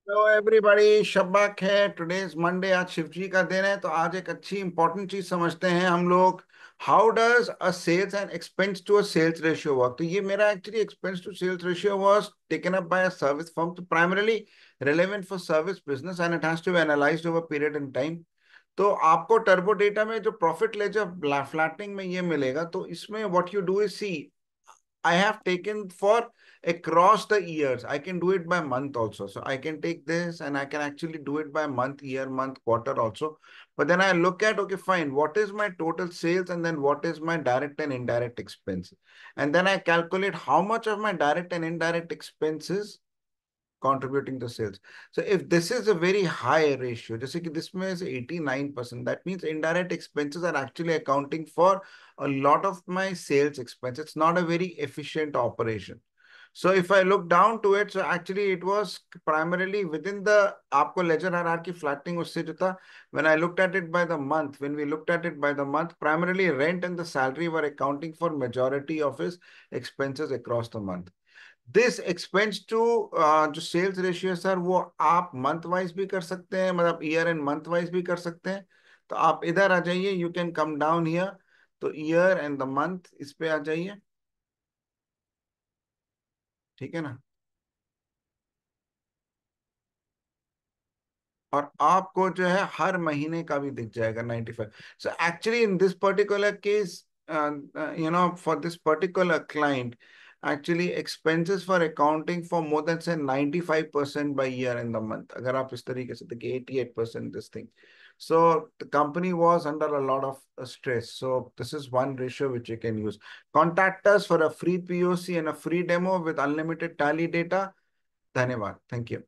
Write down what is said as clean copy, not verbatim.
Hello everybody, शब्बाक है। Today is Monday. आज शिव जी का दिन है, तो आज एक अच्छी इंपॉर्टेंट चीज समझते हैं हम लोग। How does a sales and expense to a sales ratio work. तो ये मेरा actually expense to sales ratio was taken up by a service firm, तो primarily relevant for service business and it has to be analysed over period in time. तो आपको turbo data में जो profit laser flattening में ये मिलेगा, तो इसमें what you do is see I have taken for across the years. I can do it by month also. So I can take this and I can actually do it by month, year, month, quarter also. But then I look at, okay, fine, what is my total sales and then what is my direct and indirect expense? And then I calculate how much of my direct and indirect expenses contributing to sales. So if this is a very high ratio, जैसे कि this में is 89%, that means indirect expenses are actually accounting for a lot of my sales expense. It's not a very efficient operation. So if I look down to it, so actually it was primarily within the आपको ledger hierarchy flattening उससे जो था, when I looked at it by the month, when we looked at it by the month, primarily rent and the salary were accounting for majority of his expenses across the month. This expense to जो sales ratio है sir, वो आप month wise भी कर सकते हैं, मतलब year and month wise भी कर सकते हैं। तो आप इधर आ जाइए, you can come down here. तो ईयर एंड द मंथ इस पे आ जाइए, ठीक है ना। और आपको जो है हर महीने का भी दिख जाएगा 95। So actually in this particular case, for this particular client, actually expenses for accounting for more than say 95% by year in the month, अगर आप इस तरीके से देखिए 88% this thing. So the company was under a lot of stress, so this is one ratio which you can use. Contact us for a free POC and a free demo with unlimited tally data. धन्यवाद, thank you.